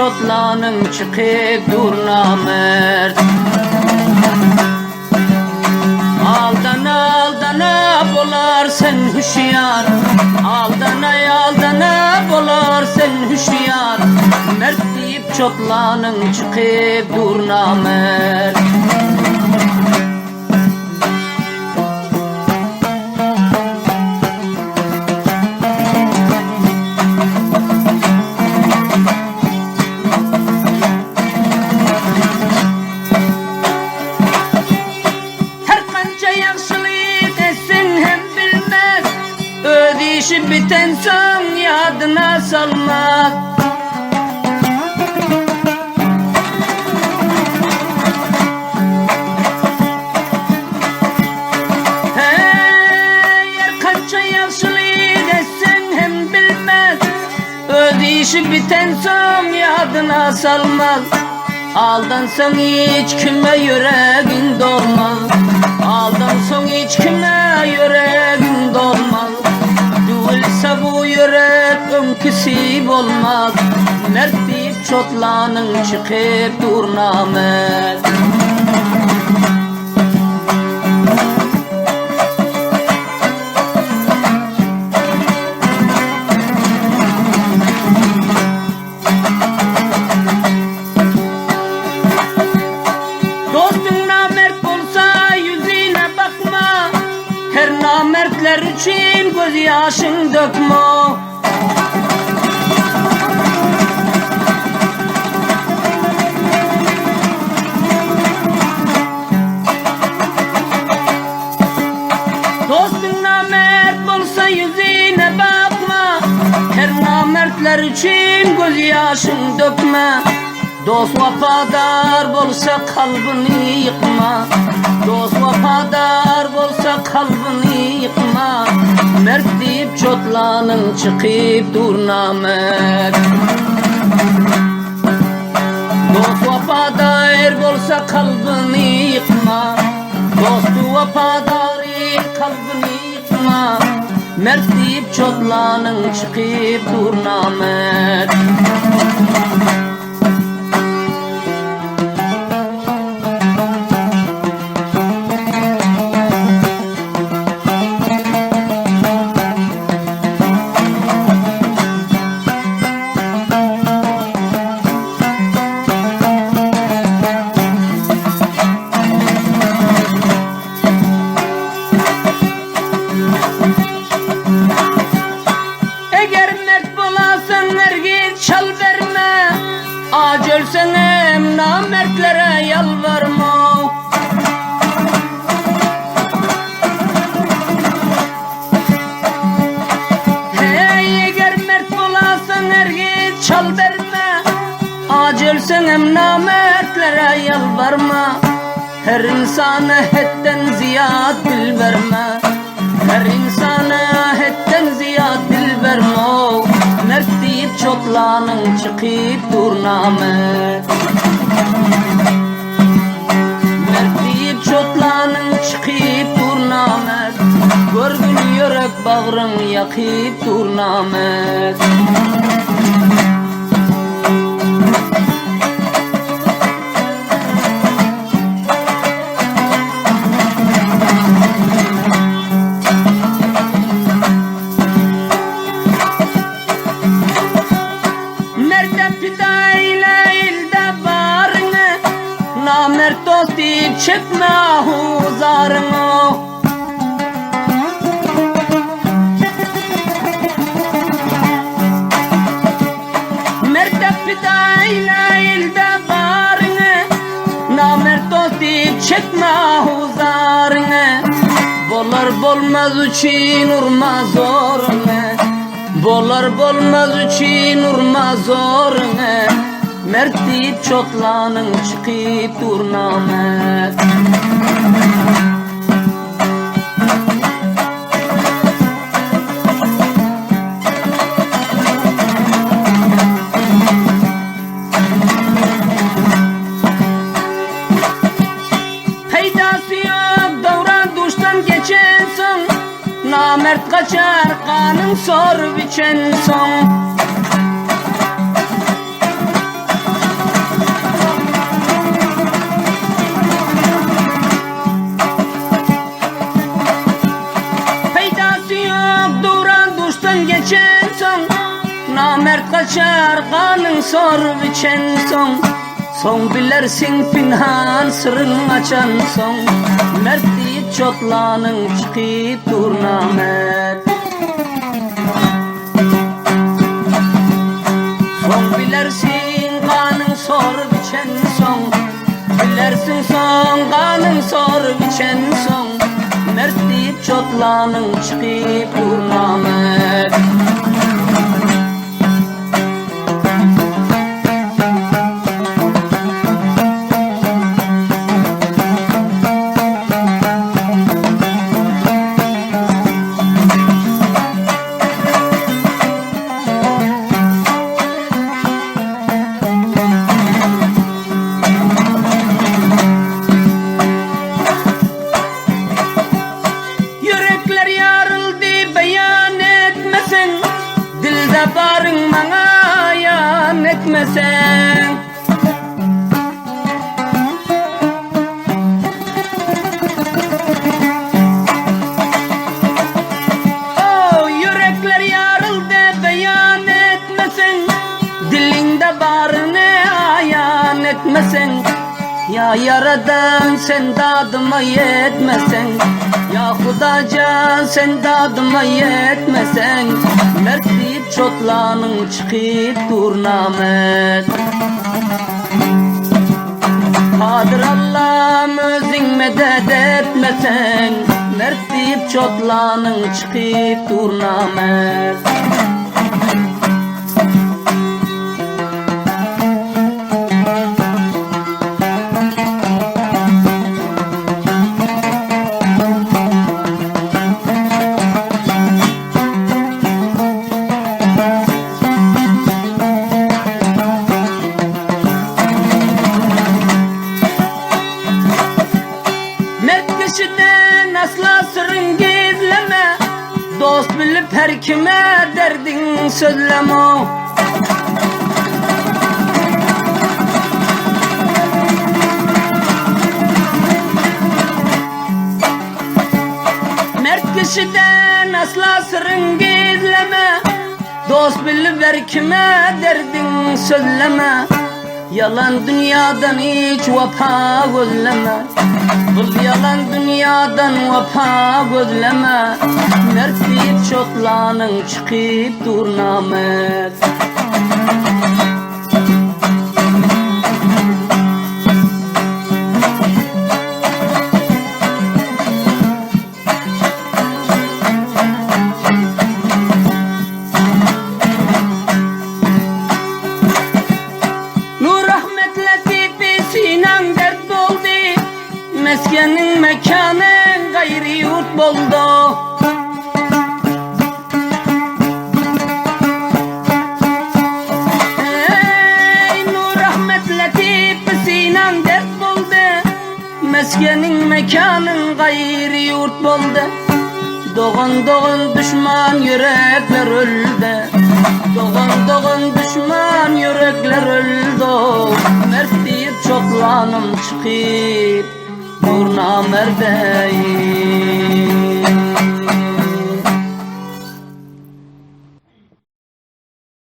çotlanın çıkıp dur namert. Aldana aldana bolar sen hüşyar, aldana aldana bolar sen hüşyar. Mert deyip çotlanın çıkıp dur namert. İşi biten son yadına salmak. Hey, yer kaça yaşlı desen hem bilmez. Öz işi biten son yadına salmaz. Aldansan hiç kime yüreğin dolmaz. Aldansan hiç kime yüreğin dolmaz. Duyulsa bu yürek önküsü olmaz. Mert deyip çotlanın çıkıp dur namert. Dostun namert olsa yüzüne bakma. Her namertler için göz yaşın dökme. Dostun namert olsa yüzüne bakma. Her namertler için göz yaşın dökme. Dost vafadar bolsa kalbini yıkma. Dost vafadar bolsa kalbini yıkma. Mert deyip çotlanın çıkıp dur namert. Dost vafadar bolsa kalbini yıkma. Dostu vafadarın kalbini yıkma. Mert deyip çotlanın çıkıp dur namert. Ac ölsenem namertlere yalvarma. Hey eğer mert bolasan ergit çal verme. Ac ölsenem namertlere yalvarma. Her insana hetten ziyad dil verme. Her insana hetten ziyad dil verme. Mert deyip çotlanın çıkıp dur namert. Mert deyip çotlanın çıkıp dur namert. Görgün yürek bağrın yakıp dur namert. Namert dost deyip çekme huzarını. Mert fidayla ilde barını. Namert dost deyip çekme huzarını. Bolar bolmaz için urma zorunu. Bolar bolmaz için urma zorunu. Mert deyip çotlanın çıkıp dur namert. Peydası yok davran duştan geçen son. Namert kaçar kanın sor biçen son. Namert kaçar kanın sor biçen son. Son bilersin pinhan sırrın açan son. Mert deyip çotlanın çıkıp dur namert. Son bilersin kanın sor biçen son. Bilersin son kanın sor biçen son. Mert deyip çotlanın çıkıp dur namert. Barın bana yan etmesen. Oh, yürekler yarıldı beyan etmesen. Dilinde barını ayan etmesen. Ya yaradan sen dadıma yetmesen. Ya Hudacan sen dadıma yetmesen. Mert deyip çotlanın çıkıp dur namet. Kadir Allah'ım özün medet etmesen. Mert deyip çotlanın çıkıp dur namet. Kişiden asla sırrın gizleme. Dost bilip her kime derdin sözleme. Mert kişiden asla sırrın gizleme. Dost bilip her kime derdin sözleme. Yalan dünyadan hiç vapa gözleme. Bu yalan dünyadan vapa gözleme. Mert deyip çotlanın çıkıp dur namet. Meskenin mekanın gayri yurt buldu. Ey nur rahmet latif sinan dert buldu. Meskenin mekanın gayri yurt buldu. Doğun doğun düşman yürekler öldü. Doğun doğun düşman yürekler öldü. Mert deyip çotlanım çıkıp dur namerdeyim.